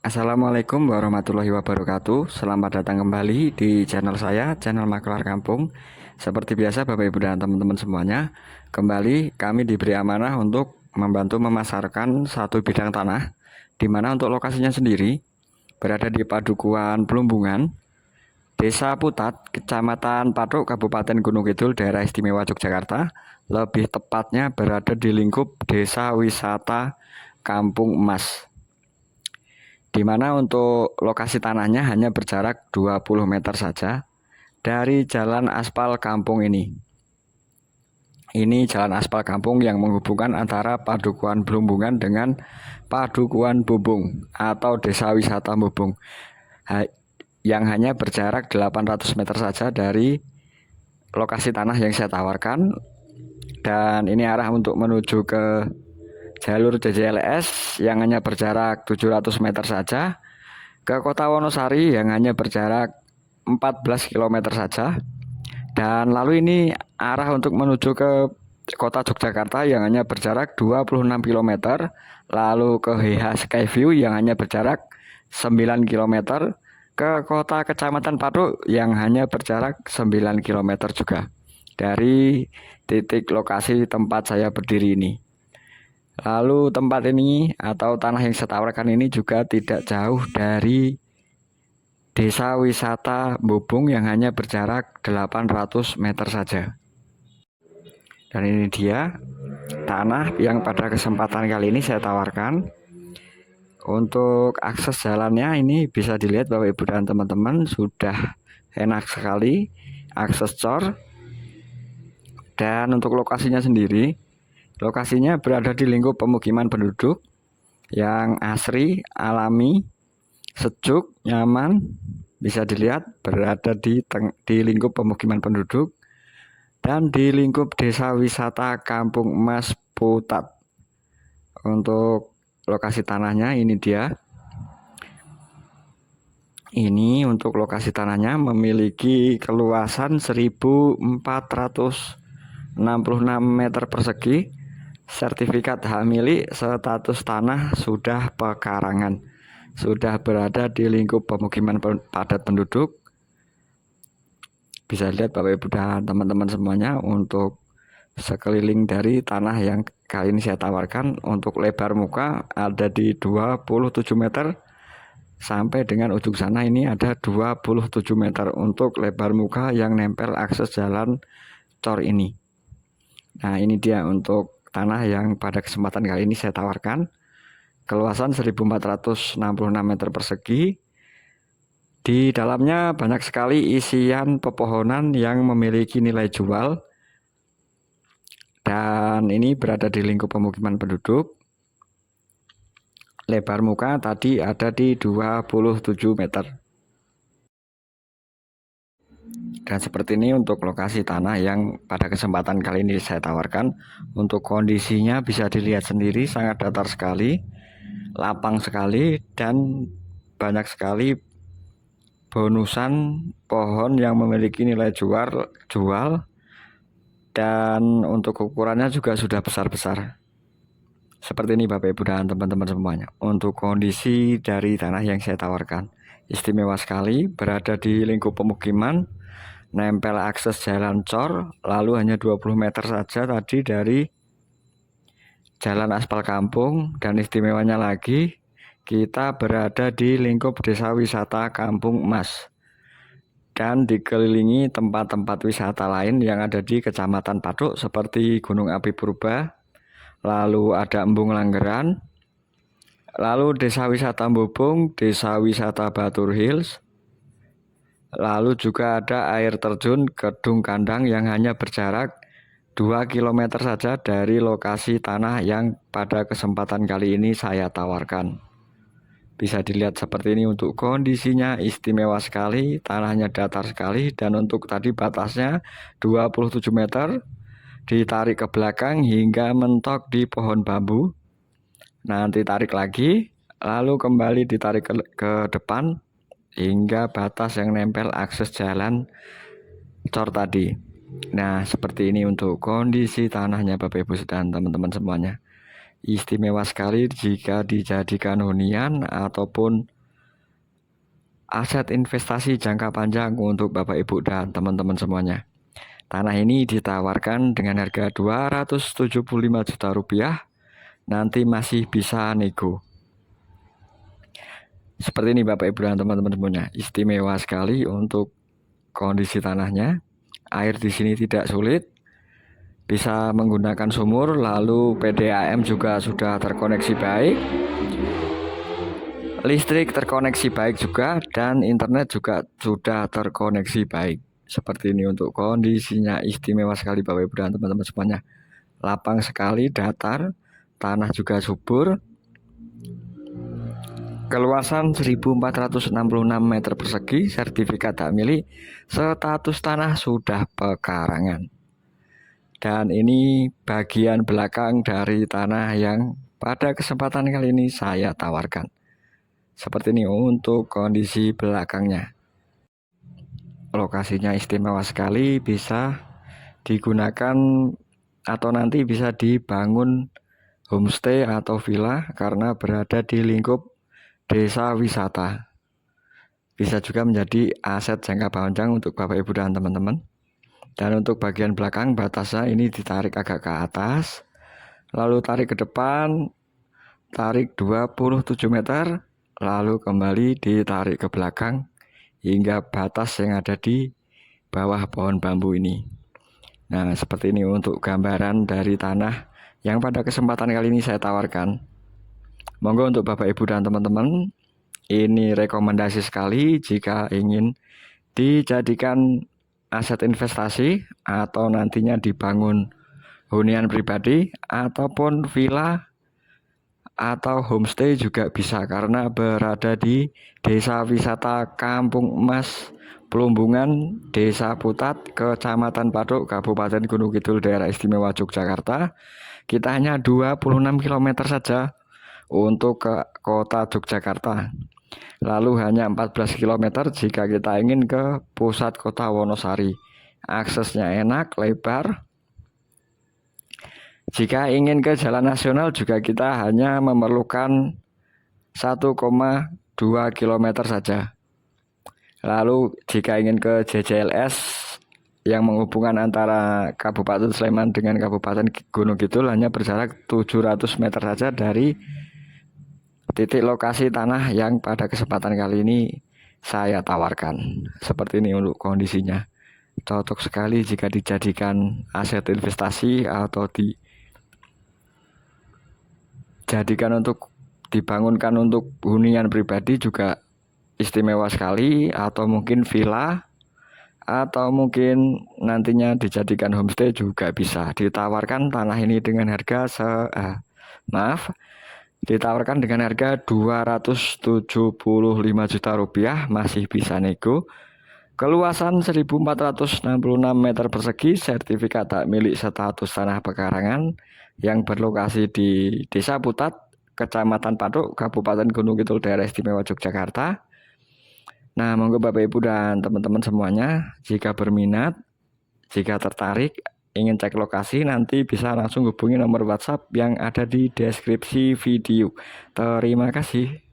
Assalamualaikum warahmatullahi wabarakatuh. Selamat datang kembali di channel saya, channel Makelar Kampung. Seperti biasa Bapak Ibu dan teman-teman semuanya, kembali kami diberi amanah untuk membantu memasarkan satu bidang tanah, di mana untuk lokasinya sendiri berada di Padukuhan Plumbungan, Desa Putat, Kecamatan Patok, Kabupaten Gunung Kidul, Daerah Istimewa Yogyakarta. Lebih tepatnya berada di lingkup Desa Wisata Kampung Emas, di mana untuk lokasi tanahnya hanya berjarak 20 meter saja dari jalan aspal kampung ini. Ini jalan aspal kampung yang menghubungkan antara Padukuhan Plumbungan dengan Padukuhan Bubung atau Desa Wisata Bubung, yang hanya berjarak 800 meter saja dari lokasi tanah yang saya tawarkan. Dan ini arah untuk menuju ke jalur JJLS yang hanya berjarak 700 meter saja, ke Kota Wonosari yang hanya berjarak 14 km saja, dan lalu ini arah untuk menuju ke Kota Yogyakarta yang hanya berjarak 26 km, lalu ke HH Skyview yang hanya berjarak 9 km, ke Kota Kecamatan Patok yang hanya berjarak 9 km juga dari titik lokasi tempat saya berdiri ini. Lalu tempat ini atau tanah yang saya tawarkan ini juga tidak jauh dari Desa Wisata Bubung yang hanya berjarak 800 meter saja. Dan ini dia tanah yang pada kesempatan kali ini saya tawarkan. Untuk akses jalannya ini bisa dilihat Bapak Ibu dan teman-teman, sudah enak sekali akses cor. Dan untuk lokasinya sendiri, lokasinya berada di lingkup pemukiman penduduk yang asri, alami, sejuk, nyaman. Bisa dilihat berada di lingkup pemukiman penduduk dan di lingkup Desa Wisata Kampung Emas Putat. Untuk lokasi tanahnya ini dia. Ini untuk lokasi tanahnya memiliki keluasan 1466 meter persegi, sertifikat hak milik, status tanah sudah pekarangan, sudah berada di lingkup pemukiman padat penduduk. Bisa lihat Bapak Ibu dan teman-teman semuanya untuk sekeliling dari tanah yang kali ini saya tawarkan. Untuk lebar muka ada di 27 meter, sampai dengan ujung sana ini ada 27 meter untuk lebar muka yang nempel akses jalan cor ini. Nah, ini dia untuk tanah yang pada kesempatan kali ini saya tawarkan. Keluasan 1466 meter persegi. Di dalamnya banyak sekali isian pepohonan yang memiliki nilai jual. Dan ini berada di lingkup pemukiman penduduk. Lebar muka tadi ada di 27 meter. Dan seperti ini untuk lokasi tanah yang pada kesempatan kali ini saya tawarkan. Untuk kondisinya bisa dilihat sendiri, sangat datar sekali, lapang sekali, dan banyak sekali bonusan pohon yang memiliki nilai jual. Dan untuk ukurannya juga sudah besar-besar. Seperti ini Bapak Ibu dan teman-teman semuanya. Untuk kondisi dari tanah yang saya tawarkan, istimewa sekali, berada di lingkup pemukiman, nempel akses jalan cor, lalu hanya 20 meter saja tadi dari jalan aspal kampung. Dan istimewanya lagi, kita berada di lingkup Desa Wisata Kampung Emas dan dikelilingi tempat-tempat wisata lain yang ada di Kecamatan Patok seperti Gunung Api Purba, lalu ada Embung Langgeran, lalu Desa Wisata Bubung, Desa Wisata Batur Hills, lalu juga ada air terjun Kedung Kandang yang hanya berjarak 2 km saja dari lokasi tanah yang pada kesempatan kali ini saya tawarkan. Bisa dilihat seperti ini untuk kondisinya, istimewa sekali, tanahnya datar sekali, dan untuk tadi batasnya 27 meter, ditarik ke belakang hingga mentok di pohon bambu. Nanti tarik lagi, lalu kembali ditarik ke depan hingga batas yang nempel akses jalan cor tadi. Nah, seperti ini untuk kondisi tanahnya Bapak Ibu dan teman-teman semuanya. Istimewa sekali jika dijadikan hunian ataupun aset investasi jangka panjang untuk Bapak Ibu dan teman-teman semuanya. Tanah ini ditawarkan dengan harga 275 juta rupiah, nanti masih bisa nego. Seperti ini Bapak Ibu dan teman-teman semuanya, istimewa sekali untuk kondisi tanahnya. Air di sini tidak sulit, bisa menggunakan sumur, lalu PDAM juga sudah terkoneksi baik, listrik terkoneksi baik juga, dan internet juga sudah terkoneksi baik. Seperti ini untuk kondisinya, istimewa sekali Bapak Ibu dan teman-teman semuanya. Lapang sekali, datar, tanah juga subur. Keluasan 1466 meter persegi, sertifikat hak milik, status tanah sudah pekarangan. Dan ini bagian belakang dari tanah yang pada kesempatan kali ini saya tawarkan. Seperti ini untuk kondisi belakangnya. Lokasinya istimewa sekali, bisa digunakan atau nanti bisa dibangun homestay atau villa karena berada di lingkup desa wisata. Bisa juga menjadi aset jangka panjang untuk Bapak Ibu dan teman-teman. Dan untuk bagian belakang batasnya ini ditarik agak ke atas, lalu tarik ke depan, tarik 27 meter, lalu kembali ditarik ke belakang hingga batas yang ada di bawah pohon bambu ini. Nah, seperti ini untuk gambaran dari tanah yang pada kesempatan kali ini saya tawarkan. Monggo untuk Bapak Ibu dan teman-teman, ini rekomendasi sekali jika ingin dijadikan aset investasi atau nantinya dibangun hunian pribadi ataupun villa atau homestay juga bisa karena berada di Desa Wisata Kampung Emas Plumbungan, Desa Putat, Kecamatan Patok, Kabupaten Gunung Kidul, Daerah Istimewa Yogyakarta. Kita hanya 26 km saja untuk ke kota Yogyakarta. Lalu hanya 14 km jika kita ingin ke pusat kota Wonosari. Aksesnya enak, lebar. Jika ingin ke jalan nasional juga kita hanya memerlukan 1,2 km saja. Lalu jika ingin ke JJLS yang menghubungkan antara Kabupaten Sleman dengan Kabupaten Gunung Kidul hanya berjarak 700 meter saja dari titik lokasi tanah yang pada kesempatan kali ini saya tawarkan. Seperti ini untuk kondisinya. Cocok sekali jika dijadikan aset investasi atau dijadikan untuk dibangunkan untuk hunian pribadi juga istimewa sekali, atau mungkin villa, atau mungkin nantinya dijadikan homestay juga bisa. Ditawarkan tanah ini dengan harga ditawarkan dengan harga 275 juta rupiah, masih bisa nego. Keluasan 1466 meter persegi, sertifikat hak milik status tanah pekarangan yang berlokasi di Desa Putat, Kecamatan Patok, Kabupaten Gunung Kidul, Daerah Istimewa Yogyakarta. Nah, monggo Bapak Ibu dan teman-teman semuanya, jika berminat, jika tertarik, ingin cek lokasi, nanti bisa langsung hubungi nomor WhatsApp yang ada di deskripsi video. Terima kasih.